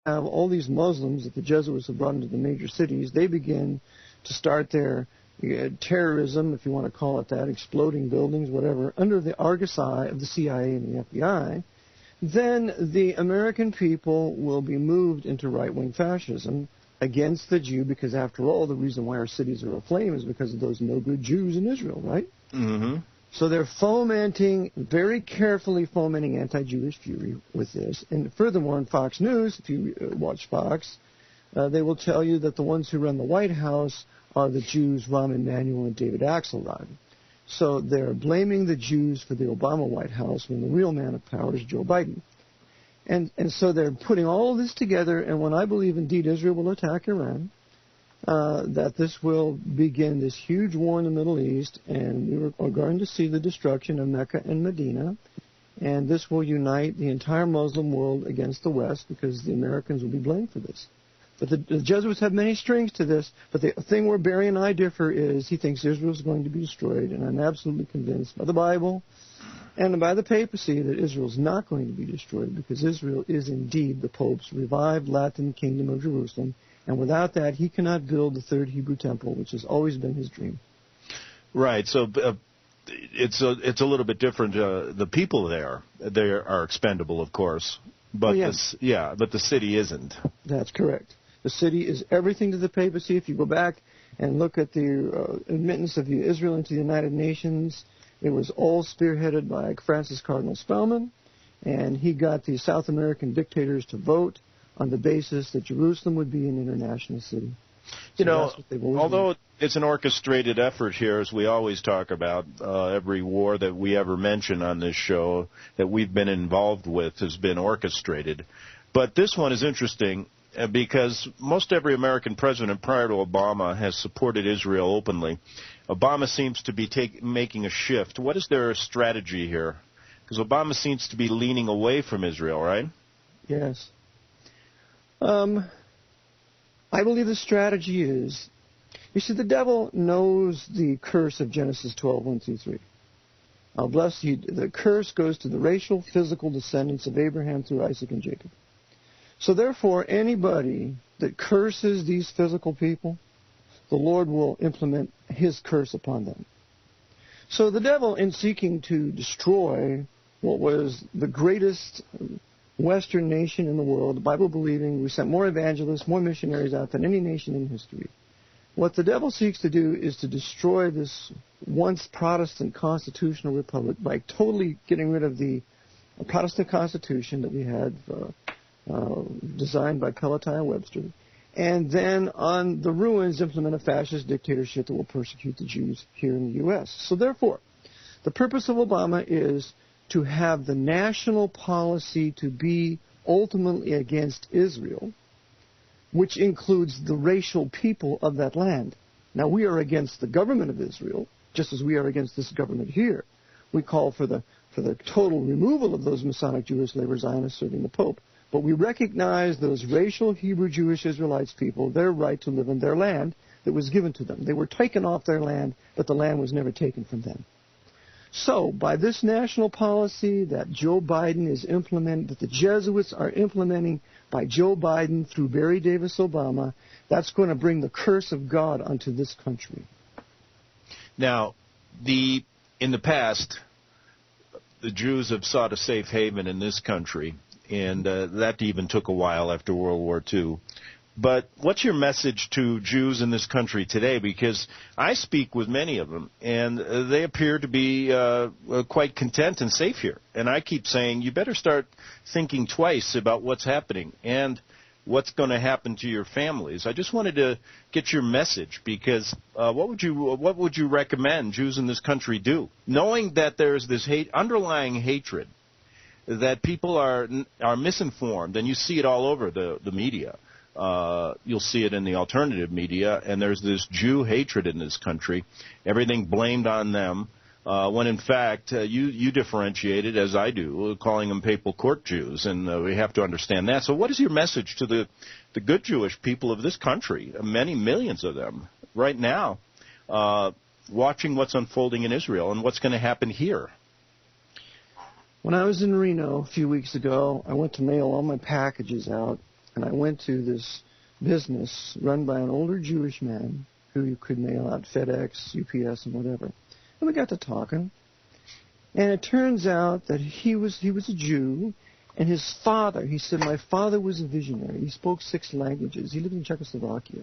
have all these Muslims that the Jesuits have brought into the major cities. They begin to start their terrorism, if you want to call it that, exploding buildings, whatever, under the Argus eye of the CIA and the FBI. Then the American people will be moved into right-wing fascism against the Jew, because after all, the reason why our cities are aflame is because of those no-good Jews in Israel, right? Mm-hmm. So they're very carefully fomenting anti-Jewish fury with this. And furthermore, on Fox News, if you watch Fox, they will tell you that the ones who run the White House are the Jews, Rahm Emanuel and David Axelrod. So they're blaming the Jews for the Obama White House when the real man of power is Joe Biden. And so they're putting all of this together, and when I believe indeed Israel will attack Iran, that this will begin this huge war in the Middle East, and we are going to see the destruction of Mecca and Medina, and this will unite the entire Muslim world against the West, because the Americans will be blamed for this. But the Jesuits have many strings to this, but the thing where Barry and I differ is he thinks Israel is going to be destroyed, and I'm absolutely convinced by the Bible and by the papacy that Israel is not going to be destroyed, because Israel is indeed the Pope's revived Latin kingdom of Jerusalem, and without that he cannot build the third Hebrew temple, which has always been his dream. Right, so it's a little bit different. The people there, they are expendable, of course, but but the city isn't. That's correct. The city is everything to the papacy. If you go back and look at the admittance of Israel into the United Nations, it was all spearheaded by Francis Cardinal Spellman, and he got the South American dictators to vote on the basis that Jerusalem would be an international city. Although it's an orchestrated effort here, as we always talk about, every war that we ever mention on this show that we've been involved with has been orchestrated. But this one is interesting because most every American president prior to Obama has supported Israel openly. Obama seems to be making a shift. What is their strategy here? Because Obama seems to be leaning away from Israel, right? Yes. I believe the strategy is, you see, the devil knows the curse of Genesis 12, 1 through 3. I'll bless you. The curse goes to the racial, physical descendants of Abraham through Isaac and Jacob. So therefore, anybody that curses these physical people, the Lord will implement his curse upon them. So the devil, in seeking to destroy what was the greatest Western nation in the world, the Bible-believing, we sent more evangelists, more missionaries out than any nation in history. What the devil seeks to do is to destroy this once Protestant constitutional republic by totally getting rid of the Protestant constitution that we had designed by Pelatiah Webster, and then on the ruins implement a fascist dictatorship that will persecute the Jews here in the U.S. So therefore, the purpose of Obama is to have the national policy to be ultimately against Israel, which includes the racial people of that land. Now, we are against the government of Israel, just as we are against this government here. We call for the total removal of those Masonic Jewish labor Zionists serving the Pope. But we recognize those racial Hebrew Jewish Israelites people, their right to live in their land that was given to them. They were taken off their land, but the land was never taken from them. So, by this national policy that Joe Biden is implementing, that the Jesuits are implementing by Joe Biden through Barry Davis Obama, that's going to bring the curse of God onto this country. Now, in the past, the Jews have sought a safe haven in this country, and that even took a while after World War II. But what's your message to Jews in this country today? Because I speak with many of them, and they appear to be quite content and safe here. And I keep saying, you better start thinking twice about what's happening and what's going to happen to your families. I just wanted to get your message, because what would you recommend Jews in this country do, knowing that there's this underlying hatred, that people are misinformed, and you see it all over the media. You'll see it in the alternative media, and there's this Jew hatred in this country, everything blamed on them, when in fact you differentiate it, as I do, calling them papal court Jews, and we have to understand that. So what is your message to the good Jewish people of this country, many millions of them, right now, watching what's unfolding in Israel and what's going to happen here? When I was in Reno a few weeks ago, I went to mail all my packages out, and I went to this business run by an older Jewish man who could mail out FedEx, UPS, and whatever. And we got to talking. And it turns out that he was a Jew, and his father, he said, my father was a visionary. He spoke 6 languages. He lived in Czechoslovakia,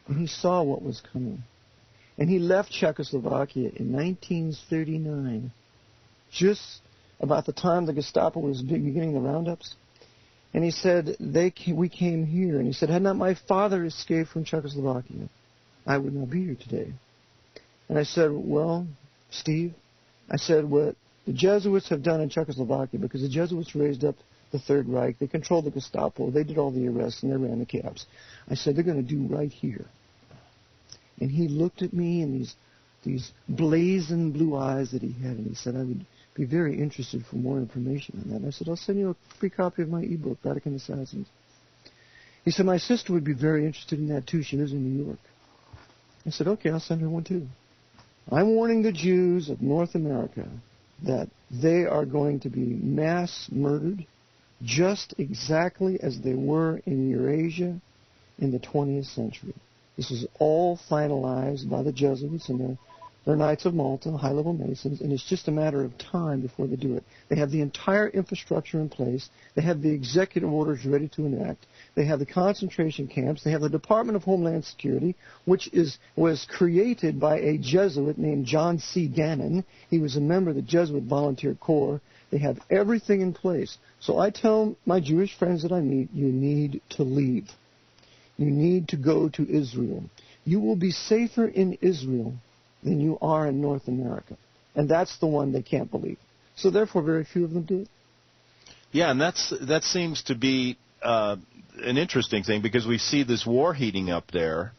and he saw what was coming. And he left Czechoslovakia in 1939, just about the time the Gestapo was beginning the roundups. And he said, we came here. And he said, had not my father escaped from Czechoslovakia, I would not be here today. And I said, well, Steve, I said, what the Jesuits have done in Czechoslovakia, because the Jesuits raised up the Third Reich, they controlled the Gestapo, they did all the arrests, and they ran the cabs. I said, they're going to do right here. And he looked at me in these blazing blue eyes that he had, and he said, I would be very interested for more information on that. And I said, I'll send you a free copy of my ebook, Vatican Assassins. He said, my sister would be very interested in that too. She lives in New York. I said, okay, I'll send her one too. I'm warning the Jews of North America that they are going to be mass murdered just exactly as they were in Eurasia in the 20th century. This is all finalized by the Jesuits and their Knights of Malta, high-level Masons, and it's just a matter of time before they do it. They have the entire infrastructure in place. They have the executive orders ready to enact. They have the concentration camps. They have the Department of Homeland Security, which was created by a Jesuit named John C. Gannon. He was a member of the Jesuit Volunteer Corps. They have everything in place. So I tell my Jewish friends that I meet, you need to leave. You need to go to Israel. You will be safer in Israel than you are in North America. And that's the one they can't believe. So therefore, very few of them do it. Yeah, and that seems to be an interesting thing, because we see this war heating up there,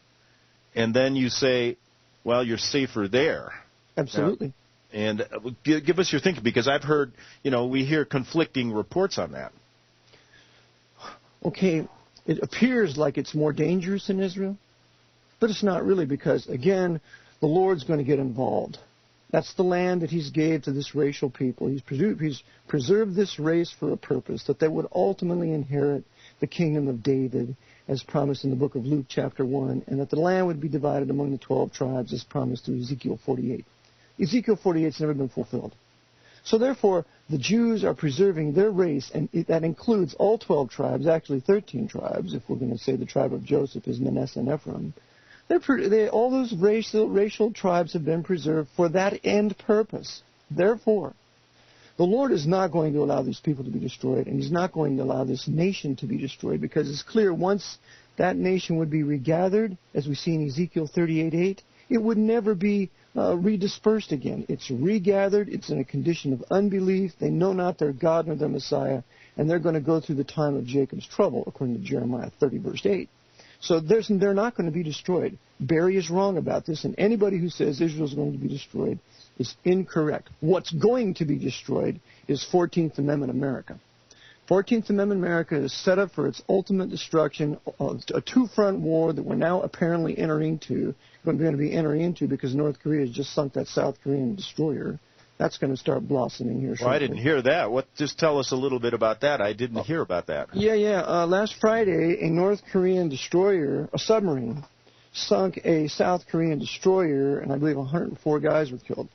and then you say, well, you're safer there. Absolutely. And give us your thinking, because I've heard, we hear conflicting reports on that. Okay, it appears like it's more dangerous in Israel, but it's not really, because, again, the Lord's going to get involved. That's the land that He's gave to this racial people. He's preserved this race for a purpose, that they would ultimately inherit the kingdom of David, as promised in the book of Luke chapter 1, and that the land would be divided among the 12 tribes, as promised through Ezekiel 48. Ezekiel 48's never been fulfilled. So therefore, the Jews are preserving their race, and that includes all 12 tribes, actually 13 tribes, if we're going to say the tribe of Joseph is Manasseh and Ephraim. All those racial tribes have been preserved for that end purpose. Therefore, the Lord is not going to allow these people to be destroyed, and He's not going to allow this nation to be destroyed, because it's clear once that nation would be regathered, as we see in Ezekiel 38:8, it would never be redispersed again. It's regathered. It's in a condition of unbelief. They know not their God nor their Messiah, and they're going to go through the time of Jacob's trouble, according to Jeremiah 30, verse 8. So they're not going to be destroyed. Barry is wrong about this, and anybody who says Israel is going to be destroyed is incorrect. What's going to be destroyed is 14th Amendment America. 14th Amendment America is set up for its ultimate destruction, a two-front war that we're now apparently going to be entering into, because North Korea has just sunk that South Korean destroyer. That's going to start blossoming here shortly. Well, I didn't hear that. Just tell us a little bit about that. I didn't hear about that. Yeah. Last Friday, a North Korean destroyer, a submarine, sunk a South Korean destroyer, and I believe 104 guys were killed.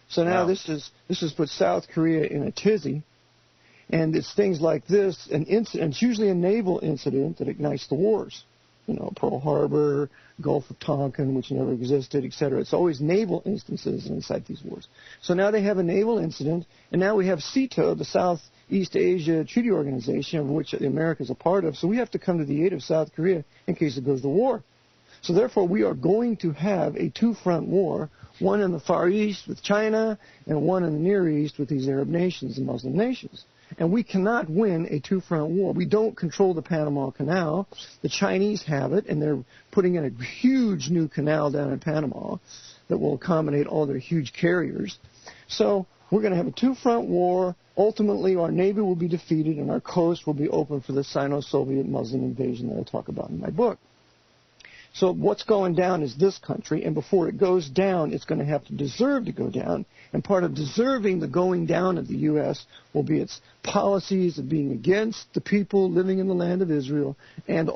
So now this has put South Korea in a tizzy, and it's things like this, it's usually a naval incident that ignites the wars. Pearl Harbor, Gulf of Tonkin, which never existed, etc. It's always naval instances inside these wars. So now they have a naval incident, and now we have SEATO, the Southeast Asia Treaty Organization, of which America is a part of. So we have to come to the aid of South Korea in case it goes to war. So therefore, we are going to have a two-front war, one in the Far East with China, and one in the Near East with these Arab nations and Muslim nations. And we cannot win a two-front war. We don't control the Panama Canal. The Chinese have it, and they're putting in a huge new canal down in Panama that will accommodate all their huge carriers. So we're going to have a two-front war. Ultimately, our navy will be defeated, and our coast will be open for the Sino-Soviet Muslim invasion that I talk about in my book. So what's going down is this country, and before it goes down, it's going to have to deserve to go down. And part of deserving the going down of the U.S. will be its policies of being against the people living in the land of Israel, and